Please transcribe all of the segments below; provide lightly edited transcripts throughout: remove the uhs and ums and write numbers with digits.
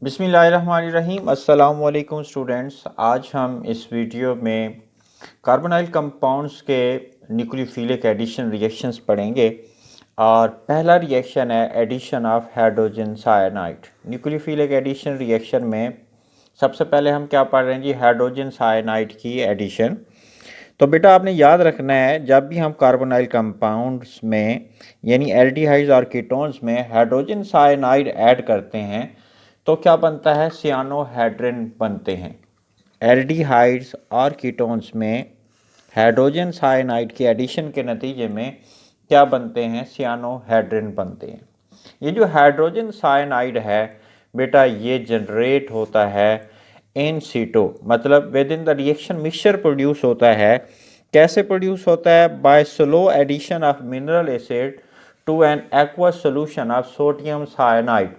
बिस्मिल्लाहिर्रहमानिर्रहीम। अस्सलाम वालेकुम स्टूडेंट्स। आज हम इस वीडियो में कार्बोनाइल कंपाउंड्स के न्यूक्लियोफिलिक एडिशन रिएक्शंस पढ़ेंगे और पहला रिएक्शन है addition of hydrogen cyanide. Nucleophilic addition reaction में सबसे पहले हम क्या पढ़ रहे हैं जी, हाइड्रोजन साइनाइड की एडिशन। तो बेटा आपने याद रखना है, जब भी हम कार्बोनाइल कंपाउंड्स में यानी एल्डिहाइड्स और कीटोन्स में हाइड्रोजन साइनाइड ऐड करते हैं तो क्या बनता है, सियानोहाइड्रिन बनते हैं। एल्डिहाइड्स और कीटोन्स में हाइड्रोजन साइनाइड की एडिशन के नतीजे में क्या बनते हैं, सियानोहाइड्रिन बनते हैं। ये जो हाइड्रोजन साइनाइड है बेटा, ये जनरेट होता है इन सीटो, मतलब within the reaction mixture produce होता है। कैसे प्रोड्यूस होता है? By slow addition of mineral acid to an aqueous solution of sodium cyanide.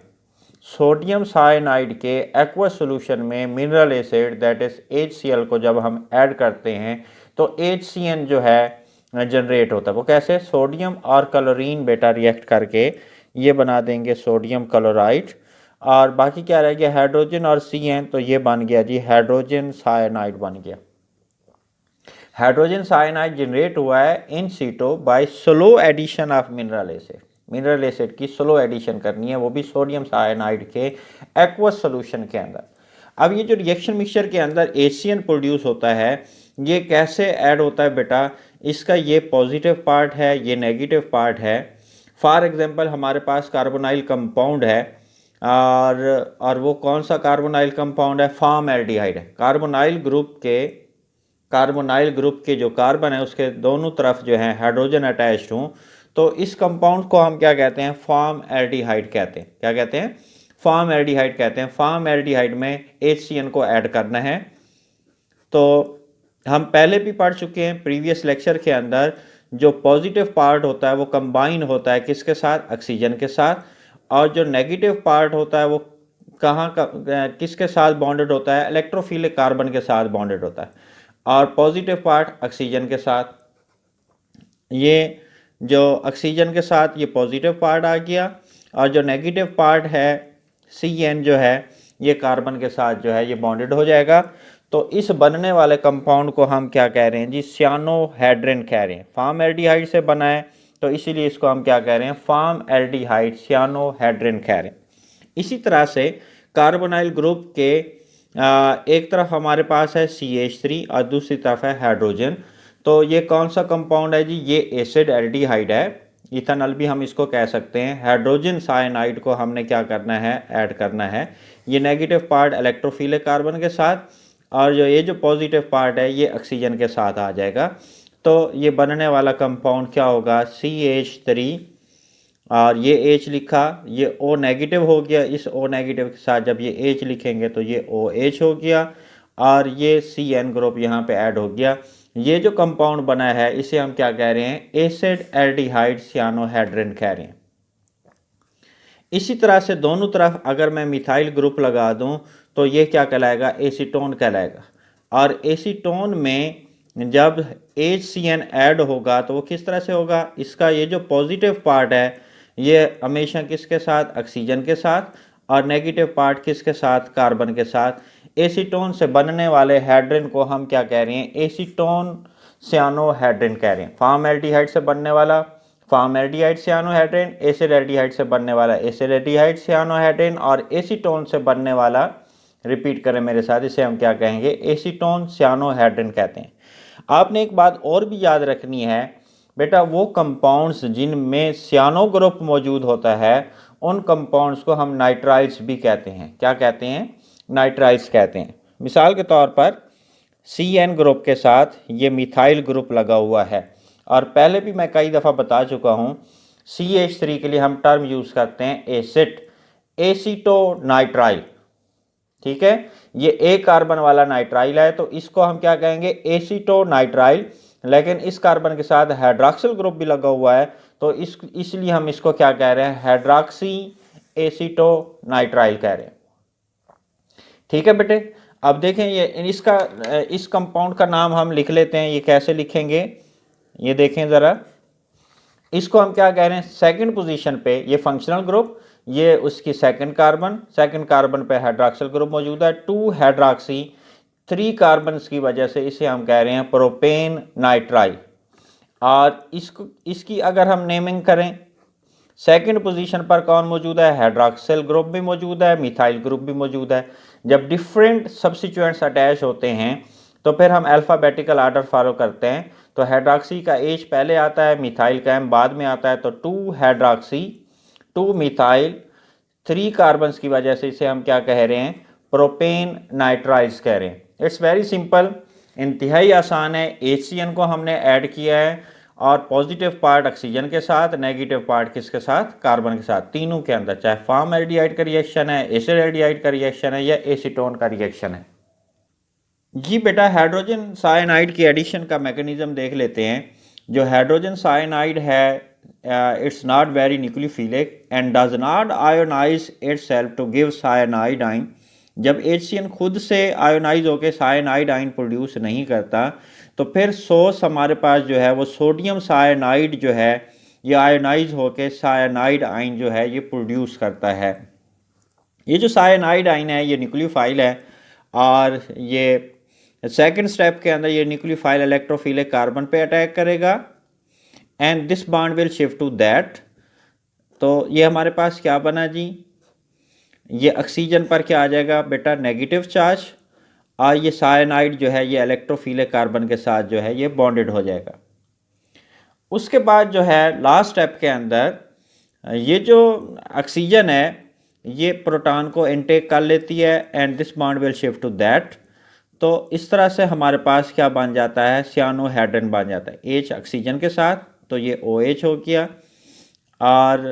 Sodium cyanide के एक्वस सोल्यूशन में mineral acid that is HCl को जब हम ऐड करते हैं तो HCN जो है जनरेट होता है। वो कैसे? सोडियम और क्लोरीन बेटा रिएक्ट करके ये बना देंगे सोडियम क्लोराइड, और बाकी क्या रह गया, हाइड्रोजन और CN, तो ये बन गया जी हाइड्रोजन साइनाइड बन गया। हाइड्रोजन साइनाइड जनरेट हुआ है in situ by slow addition of mineral acid. Mineral acid की स्लो एडिशन करनी है, वो भी सोडियम साइनाइड के एक्वस सॉल्यूशन के अंदर। अब ये जो रिएक्शन मिक्सचर के अंदर HCN प्रोड्यूस होता है, ये कैसे ऐड होता है बेटा? इसका ये पॉजिटिव पार्ट है, ये नेगेटिव पार्ट है। फॉर एग्जांपल हमारे पास कार्बोनाइल कंपाउंड है और वो कौन सा कार्बोनाइल कंपाउंड है? फॉर्मल्डिहाइड है। कार्बोनाइल ग्रुप के जो कार्बन है उसके दोनों तरफ जो है हाइड्रोजन अटैच्ड हूँ, तो इस कंपाउंड को हम क्या कहते हैं? फॉर्मल्डिहाइड कहते हैं। क्या कहते हैं? फॉर्मल्डिहाइड कहते हैं। फॉर्मल्डिहाइड में HCN को ऐड करना है। तो हम पहले भी पढ़ चुके हैं प्रीवियस लेक्चर के अंदर, जो पॉजिटिव पार्ट होता है वो कंबाइन होता है किसके साथ? ऑक्सीजन के साथ। और जो नेगेटिव पार्ट होता है वो कहाँ का किसके साथ बॉन्डेड होता है? इलेक्ट्रोफिलिक कार्बन के साथ बॉन्डेड होता है। और पॉजिटिव पार्ट ऑक्सीजन के साथ। ये जो ऑक्सीजन के साथ ये पॉजिटिव पार्ट आ गया, और जो नेगेटिव पार्ट है CN जो है ये कार्बन के साथ जो है ये बॉन्डेड हो जाएगा। तो इस बनने वाले कंपाउंड को हम क्या कह रहे हैं जी? सियानोहाइड्रिन कह रहे हैं। फॉर्मल्डिहाइड से बना है तो इसीलिए इसको हम क्या कह रहे हैं? फॉर्मल्डिहाइड सियानोहाइड्रिन कह रहे हैं। इसी तरह से कार्बोनाइल ग्रुप के एक तरफ हमारे पास है CH3 और दूसरी तरफ है हाइड्रोजन। तो ये कौन सा कंपाउंड है जी? ये एसिड एल्डिहाइड है। इथेनॉल भी हम इसको कह सकते हैं। हाइड्रोजन साइनाइड को हमने क्या करना है? ऐड करना है। ये नेगेटिव पार्ट इलेक्ट्रोफिलिक कार्बन के साथ, और ये जो पॉजिटिव पार्ट है ये ऑक्सीजन के साथ आ जाएगा। तो ये बनने वाला कंपाउंड क्या होगा? CH3, और ये H लिखा, ये O नेगेटिव हो गया। इस O नेगेटिव के साथ जब ये H लिखेंगे तो ये OH हो गया, और ये CN ग्रुप यहाँ पे ऐड हो गया। ये जो कंपाउंड बना है इसे हम क्या कह रहे हैं? एसिड एल्डिहाइड सियानोहाइड्रिन कह रहे हैं। इसी तरह से दोनों तरफ अगर मैं मिथाइल ग्रुप लगा दूं तो ये क्या कहलाएगा? एसीटोन कहलाएगा। और एसीटोन में जब HCN ऐड होगा तो वो किस तरह से होगा? इसका ये जो पॉजिटिव पार्ट है ये हमेशा किसके साथ? ऑक्सीजन के साथ, और नेगेटिव पार्ट किसके साथ? कार्बन के साथ। एसीटोन से बनने वाले हाइड्रिन को हम क्या कह रहे हैं? एसीटोन सियानोहाइड्रिन कह रहे हैं। फॉर्मल्डिहाइड से बनने वाला फॉर्मल्डिहाइड सियानोहाइड्रिन, एसिड एल्डिहाइड से बनने वाला एसिड एल्डिहाइड सियानोहाइड्रिन, और एसीटोन से बनने वाला, रिपीट करें मेरे साथ, इसे हम क्या कहेंगे? एसीटोन सियानोहाइड्रिन कहते हैं। आपने एक बात और भी याद रखनी है बेटा, वो कंपाउंड्स जिनमें सियानो ग्रुप मौजूद होता है उन कंपाउंड्स को हम नाइट्राइल्स भी कहते हैं। क्या कहते हैं? नाइट्राइल्स कहते हैं। मिसाल के तौर पर CN ग्रुप के साथ ये मिथाइल ग्रुप लगा हुआ है, और पहले भी मैं कई दफ़ा बता चुका हूँ CH3 के लिए हम टर्म यूज़ करते हैं एसिट, एसीटोनाइट्राइल। ठीक है, ये एक कार्बन वाला नाइट्राइल है तो इसको हम क्या कहेंगे? एसीटोनाइट्राइल। लेकिन इस कार्बन के साथ हाइड्रॉक्सिल ग्रुप भी लगा हुआ है तो इसलिए हम इसको क्या कह रहे हैं? हाइड्रॉक्सी एसीटोनाइट्राइल कह रहे हैं। ठीक है बेटे, अब देखें ये इस कंपाउंड का नाम हम लिख लेते हैं। ये कैसे लिखेंगे ये देखें ज़रा। इसको हम क्या कह रहे हैं, सेकंड पोजीशन पे ये फंक्शनल ग्रुप, ये उसकी सेकंड कार्बन पे हाइड्रॉक्सिल ग्रुप मौजूद है, 2 हाइड्रॉक्सी 3 कार्बन की वजह से इसे हम कह रहे हैं प्रोपेन नाइट्राइल। और इसकी अगर हम नेमिंग करें, सेकंड पोजीशन पर कौन मौजूद है, हाइड्रॉक्सिल ग्रुप भी मौजूद है, मिथाइल ग्रुप भी मौजूद है। जब डिफरेंट सब्स्टिट्यूएंट्स अटैच होते हैं तो फिर हम अल्फ़ाबेटिकल आर्डर फॉलो करते हैं। तो हाइड्रॉक्सी का H पहले आता है, मिथाइल का M बाद में आता है। तो 2 हाइड्रॉक्सी 2 मिथाइल 3 कार्बन की वजह से इसे हम क्या कह रहे हैं, प्रोपेन नाइट्राइल्स कह रहे हैं। इट्स वेरी सिंपल, इंतहाई आसान है। HCN को हमने ऐड किया है और पॉजिटिव पार्ट ऑक्सीजन के साथ, नेगेटिव पार्ट किसके साथ, कार्बन के साथ, तीनों के अंदर, चाहे फॉर्मल्डिहाइड का रिएक्शन है, एसिडल्डिहाइड का रिएक्शन है या एसीटोन का रिएक्शन है। जी बेटा, हाइड्रोजन साइनाइड की एडिशन का मैकेनिज्म देख लेते हैं। जो हाइड्रोजन साइनाइड है, it's not very nucleophilic and does not ionize itself to give cyanide ion. जब HCN खुद से आयोनाइज होकर साइनाइड आइन प्रोड्यूस नहीं करता तो फिर सोर्स हमारे पास जो है वो सोडियम साइनाइड जो है ये आयोनाइज होकर साइनाइड आइन जो है ये प्रोड्यूस करता है। ये जो साइनाइड आइन है ये न्यूक्लियोफाइल है और ये सेकंड स्टेप के अंदर ये न्यूक्लियोफाइल इलेक्ट्रोफिलिक कार्बन पे अटैक करेगा and this bond will shift to that. तो ये हमारे पास क्या बना जी, ये ऑक्सीजन पर क्या आ जाएगा बेटा, नेगेटिव चार्ज, और ये साइनाइड जो है ये इलेक्ट्रोफिलिक कार्बन के साथ जो है ये बॉन्डेड हो जाएगा। उसके बाद जो है लास्ट स्टेप के अंदर ये जो ऑक्सीजन है ये प्रोटॉन को इनटेक कर लेती है and this bond will shift to that. तो इस तरह से हमारे पास क्या बन जाता है, सियानोहाइड्रिन बन जाता है। H ऑक्सीजन के साथ तो ये OH हो गया और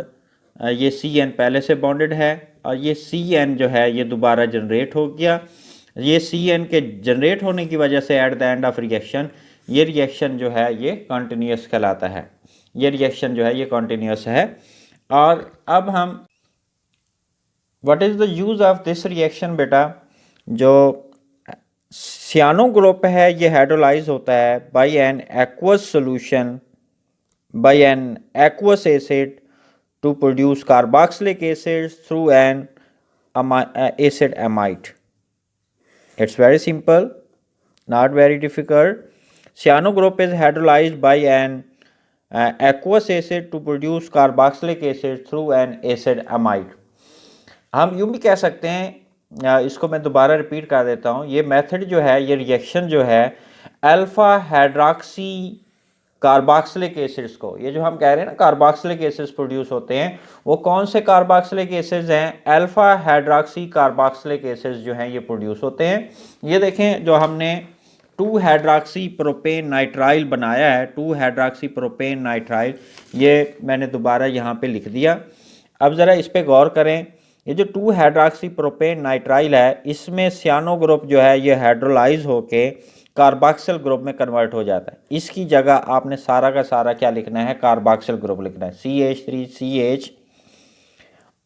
ये CN पहले से बॉन्डेड है और ये CN जो है ये दोबारा जनरेट हो गया। ये CN के जनरेट होने की वजह से at the end of reaction ये रिएक्शन जो है ये कॉन्टिन्यूस कहलाता है। ये रिएक्शन जो है ये कॉन्टिन्यूस है। और अब हम what is the use of this reaction बेटा, जो सियानो ग्रुप है ये हाइड्रोलाइज होता है by an aqueous solution by an aqueous acid to produce carboxylic acid through an acid amide. It's very simple, not very difficult. Cyano group is hydrolyzed by an aqueous acid to produce carboxylic acid through an acid amide. हम यूँ भी कह सकते हैं, इसको मैं दोबारा repeat कर देता हूँ। ये मेथड जो है, ये रिएक्शन जो है अल्फा हाइड्रॉक्सी कार्बोक्सिलिक एसिड्स को, ये जो हम कह रहे हैं ना कार्बोक्सिलिक एसिड्स प्रोड्यूस होते हैं, वो कौन से कार्बोक्सिलिक एसिड्स हैं, अल्फा हाइड्रॉक्सी कार्बोक्सिलिक एसिड्स जो हैं ये प्रोड्यूस होते हैं। ये देखें, जो हमने 2 हाइड्रॉक्सी प्रोपेन नाइट्राइल बनाया है, 2 हाइड्रॉक्सी प्रोपेन नाइट्राइल, ये मैंने दोबारा यहाँ पे लिख दिया। अब ज़रा इस पर गौर करें। ये जो 2 हाइड्रॉक्सी प्रोपेन नाइट्राइल है, इसमें सियानो ग्रुप जो है ये हाइड्रोलाइज होके कार्बोक्सिल ग्रुप में कन्वर्ट हो जाता है। इसकी जगह आपने सारा का सारा क्या लिखना है, कार्बोक्सिल ग्रुप लिखना है, CH3CH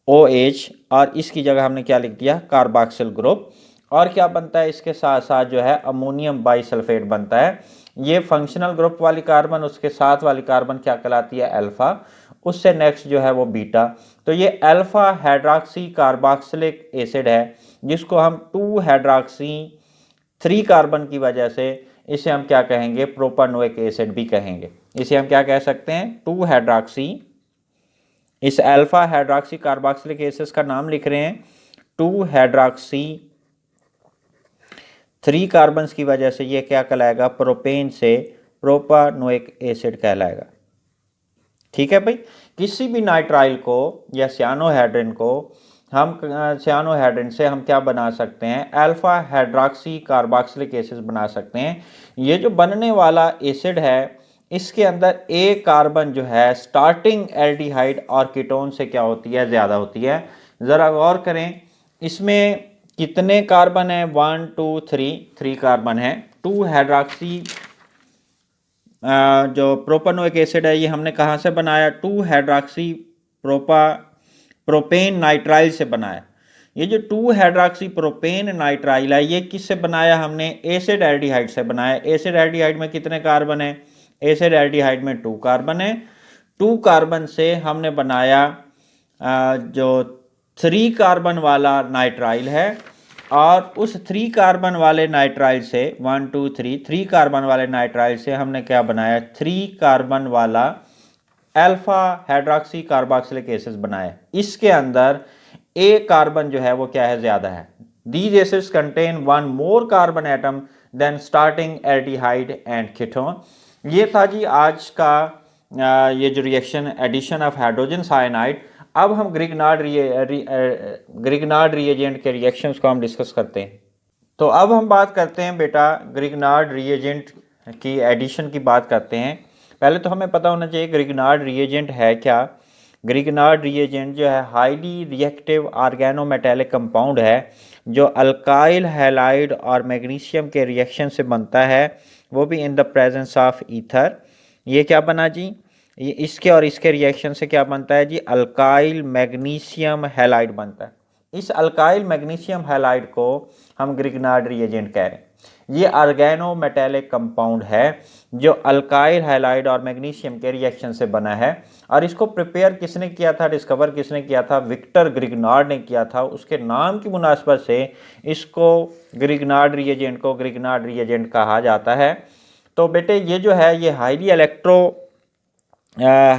OH, और इसकी जगह हमने क्या लिख दिया, कार्बोक्सिल ग्रुप। और क्या बनता है इसके साथ साथ जो है अमोनियम बाइसल्फेट बनता है। ये फंक्शनल ग्रुप वाली कार्बन, उसके साथ वाली कार्बन क्या कहलाती है, अल्फा, उससे नेक्स्ट जो है वो बीटा। तो ये अल्फा हाइड्रॉक्सी कार्बोक्सिलिक एसिड है जिसको हम 2 हाइड्रॉक्सी 3 कार्बन की वजह से इसे हम क्या कहेंगे, प्रोपानोइक एसिड भी कहेंगे। इसे हम क्या कह सकते हैं, 2 हाइड्रॉक्सी, इस अल्फा हाइड्रॉक्सी कार्बोक्सिलिक एसिड का नाम लिख रहे हैं 2 हाइड्रॉक्सी 3 कार्बन की वजह से ये क्या कहलाएगा, प्रोपेन से प्रोपानोइक एसिड कहलाएगा। ठीक है भाई। किसी भी नाइट्राइल को या सियानोहाइड्रिन को हम सियानोहाइड्रिन से हम क्या बना सकते हैं, अल्फा हाइड्रॉक्सी कार्बोक्सिलिक एसिड बना सकते हैं। ये जो बनने वाला एसिड है इसके अंदर एक कार्बन जो है स्टार्टिंग एल्डिहाइड और कीटोन से क्या होती है, ज़्यादा होती है। ज़रा गौर करें, इसमें कितने कार्बन है, 1 2 3 कार्बन है। 2 हाइड्रॉक्सी जो प्रोपानोइक एसिड है ये हमने कहाँ से बनाया, 2 हाइड्रॉक्सी प्रोपेन नाइट्राइल से बनाया। ये जो 2 हाइड्रॉक्सी प्रोपेन नाइट्राइल है ये किससे बनाया हमने, एसिड एल्डिहाइड से बनाया। एसिड एल्डिहाइड में कितने कार्बन है, एसिड एल्डिहाइड में 2 कार्बन है। 2 कार्बन से हमने बनाया जो 3 कार्बन वाला नाइट्राइल है, और उस 3 कार्बन वाले नाइट्राइल से 1 2 3 कार्बन वाले नाइट्राइल से हमने क्या बनाया, 3 कार्बन वाला अल्फा हाइड्रोक्सी कार्बोक्सिलिक एसिड बनाया। इसके अंदर ए कार्बन जो है वो क्या है, ज्यादा है। These acids contain 1 more carbon atom than starting aldehyde and ketone. ये था जी आज का ये जो reaction addition of hydrogen cyanide. अब हम ग्रिग्नार्ड रिएजेंट के रिएक्शंस को हम डिस्कस करते हैं। तो अब हम बात करते हैं बेटा ग्रिग्नार्ड रिएजेंट की एडिशन की बात करते हैं। पहले तो हमें पता होना चाहिए ग्रिग्नार्ड रिएजेंट है क्या। ग्रिग्नार्ड रिएजेंट जो है हाईली रिएक्टिव ऑर्गेनोमेटेलिक कंपाउंड है जो अल्काइल हैलाइड और मैग्नीशियम के रिएक्शन से बनता है, वो भी in the presence of ether. ये क्या बना जी, ये इसके और इसके रिएक्शन से क्या बनता है जी, अल्काइल मैग्नीशियम हैलाइड बनता है। इस अल्काइल मैग्नीशियम हैलाइड को हम ग्रिग्नार्ड रिएजेंट कह रहे हैं। ये ऑर्गेनोमेटेलिक कंपाउंड है जो अल्काइल हैलाइड और मैग्नीशियम के रिएक्शन से बना है। और इसको प्रिपेयर किसने किया था, डिस्कवर किसने किया था, विक्टर ग्रिग्नार्ड ने किया था। उसके नाम की मुनासबत से इसको ग्रिग्नार्ड रिएजेंट कहा जाता है। तो बेटे ये जो है ये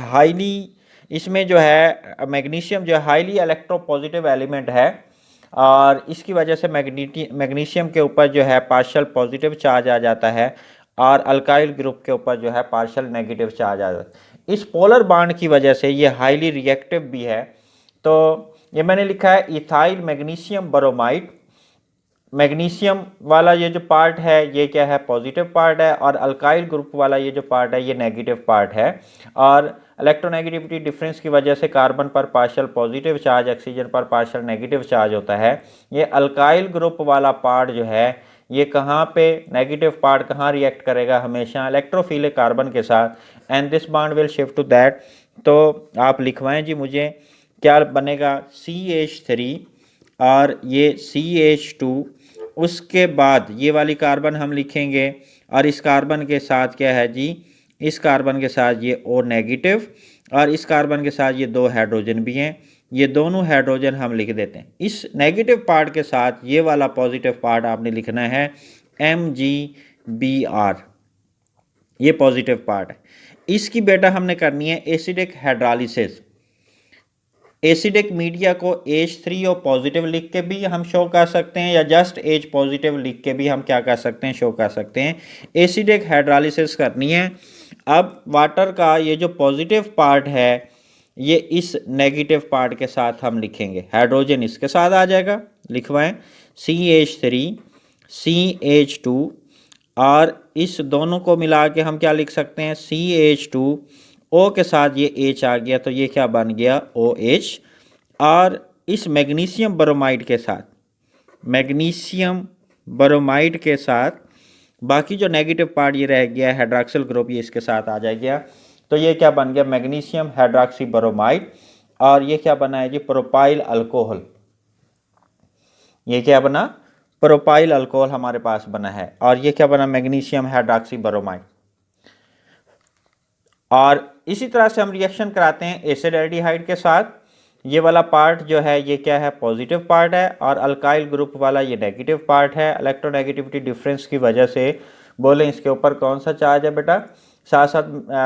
हाईली इसमें जो है मैग्नीशियम जो है हाईली इलेक्ट्रोपॉजिटिव एलिमेंट है, और इसकी वजह से मैग्नीशियम के ऊपर जो है पार्शियल पॉजिटिव चार्ज आ जाता है और अल्काइल ग्रुप के ऊपर जो है पार्शियल नेगेटिव चार्ज आ जाता है। इस पोलर बॉन्ड की वजह से ये हाईली रिएक्टिव भी है। तो ये मैंने लिखा है इथाइल मैग्नीशियम ब्रोमाइड। मैग्नीशियम वाला ये जो पार्ट है ये क्या है, पॉजिटिव पार्ट है, और अल्काइल ग्रुप वाला ये जो पार्ट है ये नेगेटिव पार्ट है। और इलेक्ट्रोनेगेटिविटी डिफरेंस की वजह से कार्बन पर पार्शियल पॉजिटिव चार्ज, ऑक्सीजन पर पार्शियल नेगेटिव चार्ज होता है। ये अल्काइल ग्रुप वाला पार्ट जो है ये कहाँ पे, नेगेटिव पार्ट कहाँ रिएक्ट करेगा, हमेशा इलेक्ट्रोफिलिक कार्बन के साथ, and this bond will shift to that. तो आप लिखवाएं जी मुझे क्या बनेगा, CH3 और ये CH2। उसके बाद ये वाली कार्बन हम लिखेंगे, और इस कार्बन के साथ क्या है जी, इस कार्बन के साथ ये O नेगेटिव, और इस कार्बन के साथ ये 2 हाइड्रोजन भी हैं। ये दोनों हाइड्रोजन हम लिख देते हैं। इस नेगेटिव पार्ट के साथ ये वाला पॉजिटिव पार्ट आपने लिखना है MgBr, ये पॉजिटिव पार्ट है। इसकी बेटा हमने करनी है एसिडिक हाइड्रोलिसिस। एसिडिक मीडिया को H3O पॉजिटिव लिख के भी हम शो कर सकते हैं, या जस्ट H पॉजिटिव लिख के भी हम क्या कर सकते हैं, शो कर सकते हैं। एसिडिक हाइड्रोलिसिस करनी है। अब वाटर का ये जो पॉजिटिव पार्ट है ये इस नेगेटिव पार्ट के साथ हम लिखेंगे, हाइड्रोजन इसके साथ आ जाएगा। लिखवाएं CH3 CH2, और इस दोनों को मिला के हम क्या लिख सकते हैं, CH2 O के साथ ये H आ गया, तो ये क्या बन गया, OH। और इस मैग्नीशियम ब्रोमाइड के साथ बाकी जो नेगेटिव पार्ट ये रह गया हाइड्रोक्सिल ग्रुप, ये इसके साथ आ जाएगा। तो ये क्या बन गया, मैग्नीशियम हाइड्रोक्सी ब्रोमाइड। और ये क्या बना है जी, प्रोपाइल अल्कोहल। ये क्या बना, प्रोपाइल अल्कोहल हमारे पास बना है। और ये क्या बना, मैग्नीशियम हाइड्रोक्सी ब्रोमाइड। और इसी तरह से हम रिएक्शन कराते हैं एसिड एल्डिहाइड के साथ। ये वाला पार्ट जो है ये क्या है, पॉजिटिव पार्ट है, और अल्काइल ग्रुप वाला ये नेगेटिव पार्ट है। इलेक्ट्रोनेगेटिविटी डिफरेंस की वजह से बोलें इसके ऊपर कौन सा चार्ज है बेटा, साथ साथ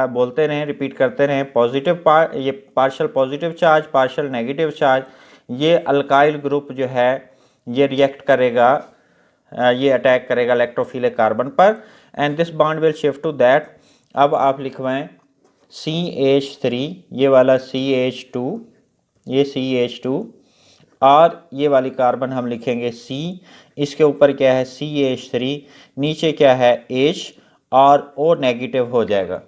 बोलते रहें, रिपीट करते रहें। पॉजिटिव पार्ट ये partial positive charge, partial negative charge. ये अल्काइल ग्रुप जो है ये रिएक्ट करेगा, ये अटैक करेगा इलेक्ट्रोफिलिक कार्बन पर, and this bond will shift to that. अब आप लिखवाएं CH3, ये वाला CH2, ये CH2, और ये वाली कार्बन हम लिखेंगे C। इसके ऊपर क्या है, CH3, नीचे क्या है H, और O नेगेटिव हो जाएगा।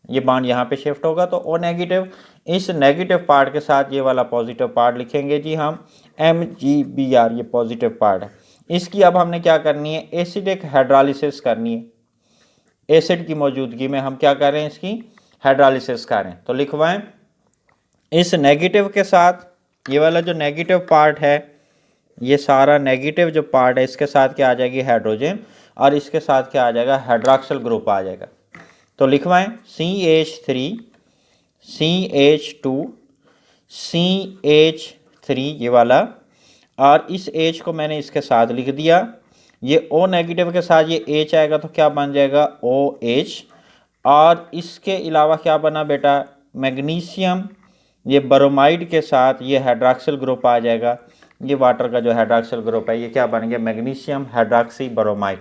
ये बॉन्ड यहाँ पे शिफ्ट होगा तो O नेगेटिव। इस नेगेटिव पार्ट के साथ ये वाला पॉजिटिव पार्ट लिखेंगे जी हम MgBr, ये पॉजिटिव पार्ट है। इसकी अब हमने क्या करनी है, एसिडिक हाइड्रोलिसिस करनी है। एसिड की मौजूदगी में हम क्या कर रहे हैं, इसकी हाइड्रोलिसिस करें। तो लिखवाएं इस नेगेटिव के साथ ये वाला जो नेगेटिव पार्ट है, ये सारा नेगेटिव जो पार्ट है इसके साथ क्या आ जाएगी, हाइड्रोजन, और इसके साथ क्या आ जाएगा, हाइड्रोक्सिल ग्रुप आ जाएगा। तो लिखवाएं CH3 CH2CH3 ये वाला, और इस H को मैंने इसके साथ लिख दिया। ये O नेगेटिव के साथ ये H आएगा तो क्या बन जाएगा OH। और इसके अलावा क्या बना बेटा, मैग्नीशियम ये ब्रोमाइड के साथ ये हाइड्रॉक्सिल ग्रुप आ जाएगा। ये वाटर का जो हाइड्रॉक्सिल ग्रुप है ये क्या बन गया, मैग्नीशियम हाइड्रॉक्सी ब्रोमाइड।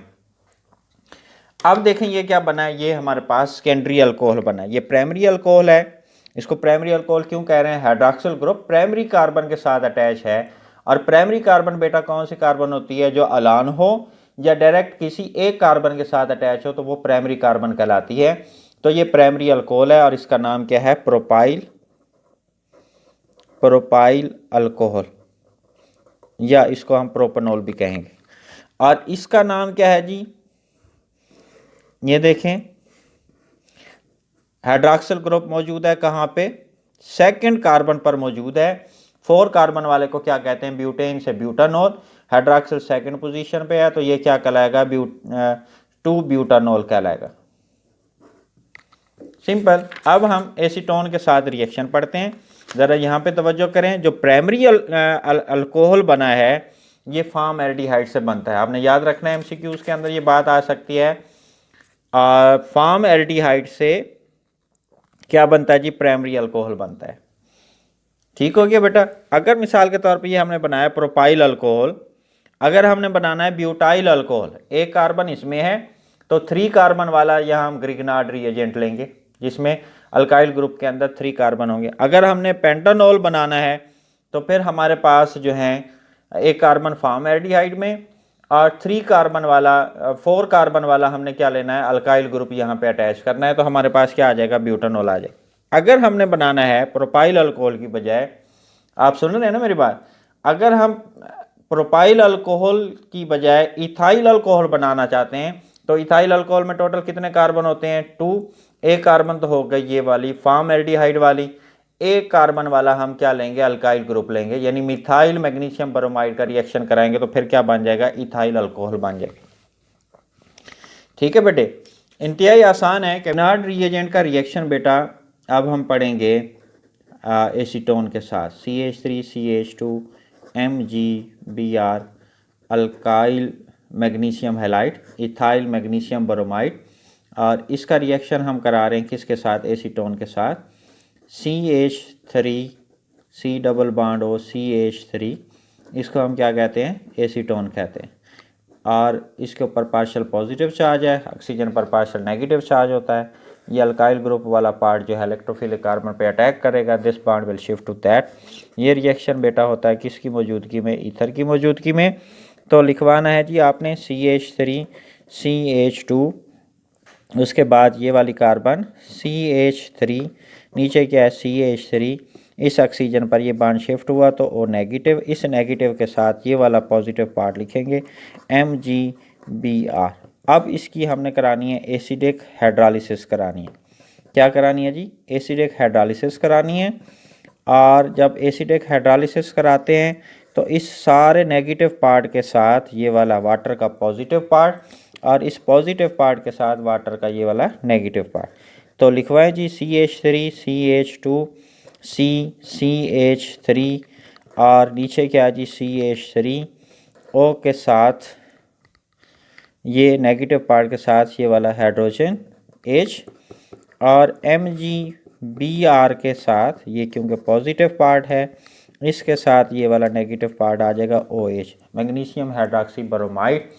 अब देखें ये क्या बना है, ये हमारे पास सेकेंडरी अल्कोहल बना है। ये प्राइमरी अल्कोहल है। इसको प्राइमरी अल्कोहल क्यों कह रहे हैं, हाइड्रॉक्सिल ग्रुप प्राइमरी कार्बन के साथ अटैच है। और प्राइमरी कार्बन बेटा कौन सी कार्बन होती है, जो अलान हो या डायरेक्ट किसी एक कार्बन के साथ अटैच हो तो वो प्राइमरी कार्बन कहलाती है। तो ये प्राइमरी अल्कोहल है और इसका नाम क्या है, प्रोपाइल अल्कोहल, या इसको हम प्रोपेनॉल भी कहेंगे। और इसका नाम क्या है जी, ये देखें हाइड्रॉक्सिल ग्रुप मौजूद है कहाँ पे, सेकंड कार्बन पर मौजूद है। 4 कार्बन वाले को क्या कहते हैं, ब्यूटेन से ब्यूटानॉल। हाइड्रॉक्सिल सेकंड पोजीशन पे है तो ये क्या कहलाएगा, 2 ब्यूटानॉल कहलाएगा। सिंपल। अब हम एसीटोन के साथ रिएक्शन पढ़ते हैं। ज़रा यहाँ पे तवज्जो करें, जो प्राइमरी अल्कोहल बना है ये फॉर्मएल्डिहाइड से बनता है। आपने याद रखना है, एमसीक्यूज के अंदर ये बात आ सकती है। फॉर्मएल्डिहाइड से क्या बनता है जी, प्राइमरी अल्कोहल बनता है। ठीक हो गया बेटा। अगर मिसाल के तौर पे ये हमने बनाया प्रोपाइल अल्कोहल, अगर हमने बनाना है ब्यूटाइल अल्कोहल, एक कार्बन इसमें है तो 3 कार्बन वाला यहाँ हम ग्रिग्नार्ड रिएजेंट लेंगे जिसमें अल्काइल ग्रुप के अंदर 3 कार्बन होंगे। अगर हमने पेंटानॉल बनाना है तो फिर हमारे पास जो है एक कार्बन फॉर्मएल्डिहाइड में और 4 कार्बन वाला हमने क्या लेना है, अल्काइल ग्रुप यहाँ पे अटैच करना है। तो हमारे पास क्या आ जाएगा, ब्यूटानॉल आ जाएगा। अगर हमने बनाना है प्रोपाइल अल्कोहल की बजाय, आप सुन रहे हैं ना मेरी बात, अगर हम प्रोपाइल अल्कोहल की बजाय इथाइल अल्कोहल बनाना चाहते हैं तो इथाइल अल्कोहल में टोटल कितने कार्बन होते हैं, 2। एक कार्बन तो हो गई ये वाली फॉर्मएल्डिहाइड वाली, एक कार्बन वाला हम क्या लेंगे, अल्काइल ग्रुप लेंगे, यानी मिथाइल मैग्नीशियम ब्रोमाइड का रिएक्शन कराएंगे तो फिर क्या बन जाएगा, इथाइल अल्कोहल बन जाएगा। ठीक है बेटे, इंतहाई आसान है। ग्रिग्नार्ड रिएजेंट का रिएक्शन बेटा अब हम पढ़ेंगे एसीटोन के साथ, CH3CH2 MgBr alkyl magnesium halide ethyl magnesium bromide. और इसका रिएक्शन हम करा रहे हैं किसके साथ, एसीटोन के साथ, CH3 C double bond O CH3, इसको हम क्या कहते हैं, एसीटोन कहते हैं। और इसके ऊपर पार्शियल पॉजिटिव चार्ज है, ऑक्सीजन पर पार्शियल नेगेटिव चार्ज होता है। ये अल्काइल ग्रुप वाला पार्ट जो है इलेक्ट्रोफिलिक कार्बन पे अटैक करेगा, this bond will shift to that. ये रिएक्शन बेटा होता है किसकी मौजूदगी में, ईथर की मौजूदगी में। तो लिखवाना है जी आपने CH3 CH2, उसके बाद ये वाली कार्बन CH3, नीचे क्या है CH3, इस ऑक्सीजन पर ये बॉन्ड शिफ्ट हुआ तो O नेगेटिव, इस नेगेटिव के साथ ये वाला पॉजिटिव पार्ट लिखेंगे MgBr। अब इसकी हमने करानी है एसिडिक हाइड्रोलिसिस करानी है। क्या करानी है जी, एसिडिक हाइड्रोलिसिस करानी है। और जब एसिडिक हाइड्रोलिसिस कराते हैं तो इस सारे नेगेटिव पार्ट के साथ ये वाला वाटर का पॉजिटिव पार्ट और इस पॉजिटिव पार्ट के साथ वाटर का ये वाला नेगेटिव पार्ट। तो लिखवाएं जी CH3 CH2 CH3 और नीचे क्या जी CH3 O के साथ ये नेगेटिव पार्ट के साथ ये वाला हाइड्रोजन H और MgBr के साथ ये क्योंकि पॉजिटिव पार्ट है इसके साथ ये वाला नेगेटिव पार्ट आ जाएगा OH, मैग्नीशियम हाइड्रॉक्सी ब्रोमाइड।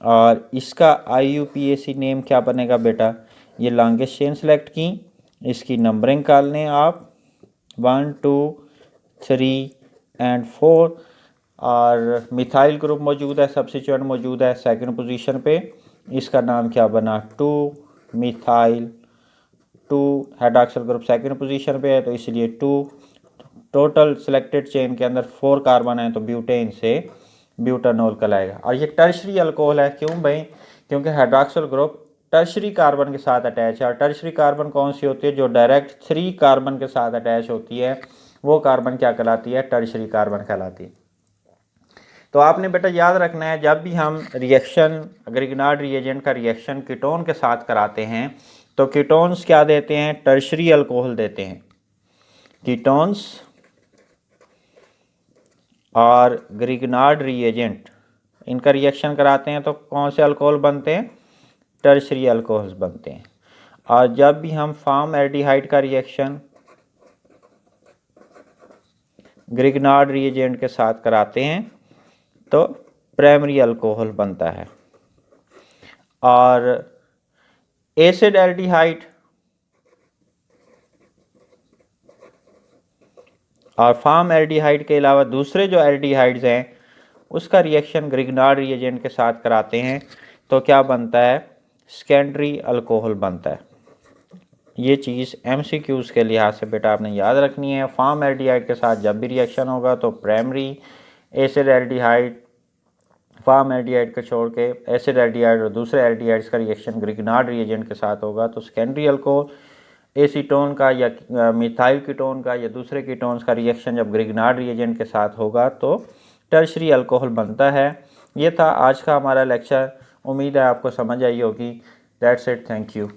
और इसका IUPAC नेम क्या बनेगा बेटा, ये लॉन्गेस्ट चेन सेलेक्ट की, इसकी नंबरिंग कर लें आप 1 2 3 and 4। और मिथाइल ग्रुप मौजूद है, सब्स्टिट्यूएंट मौजूद है सेकंड पोजीशन पे, इसका नाम क्या बना 2 methyl 2। Hydroxyl group second position पे है तो इसलिए 2। टोटल सिलेक्टेड चेन के अंदर 4 कार्बन है तो ब्यूटेन से ब्यूटानॉल कहलाएगा। और ये टर्शरी अल्कोहल है, क्यों भाई, क्योंकि हाइड्रॉक्सिल ग्रुप टर्शरी कार्बन के साथ अटैच है। और टर्शरी कार्बन कौन सी होती है, जो डायरेक्ट 3 कार्बन के साथ अटैच होती है वो कार्बन क्या कहलाती है, टर्शरी कार्बन कहलाती है। तो आपने बेटा याद रखना है, जब भी हम रिएक्शन ग्रिग्नार्ड रिएजेंट का रिएक्शन कीटोन के साथ कराते हैं तो कीटोन्स क्या देते हैं, टर्शरी अल्कोहल देते हैं। कीटोन्स और ग्रिग्नार्ड रिएजेंट, इनका रिएक्शन कराते हैं तो कौन से अल्कोहल बनते हैं? टर्शरी अल्कोहल्स बनते हैं। और जब भी हम फॉर्मएल्डिहाइड का रिएक्शन ग्रिग्नार्ड रिएजेंट के साथ कराते हैं तो प्राइमरी अल्कोहल बनता है। और एसिड एल्डिहाइड और फॉर्मएल्डिहाइड के अलावा दूसरे जो एल्डिहाइड्स हैं उसका रिएक्शन ग्रिग्नार्ड रिएजेंट के साथ कराते हैं तो क्या बनता है? सेकेंडरी अल्कोहल बनता है। ये चीज़ MCQs के लिहाज से बेटा आपने याद रखनी है। फॉर्मएल्डिहाइड के साथ जब भी रिएक्शन होगा तो प्राइमरी एसिड एल्डिहाइड, फॉर्मएल्डिहाइड को छोड़ के एसिड एल्डिहाइड और दूसरे एल्डिहाइड्स का रिएक्शन ग्रिग्नार्ड रिएजेंट के साथ होगा तो सेकेंडरी अल्कोहल एसीटोन का या मिथाइल कीटोन का या दूसरे कीटोन्स का रिएक्शन जब ग्रिग्नार्ड रिएजेंट के साथ होगा तो टर्शरी अल्कोहल बनता है। ये था आज का हमारा लेक्चर। उम्मीद है आपको समझ आई होगी। That's it, thank you.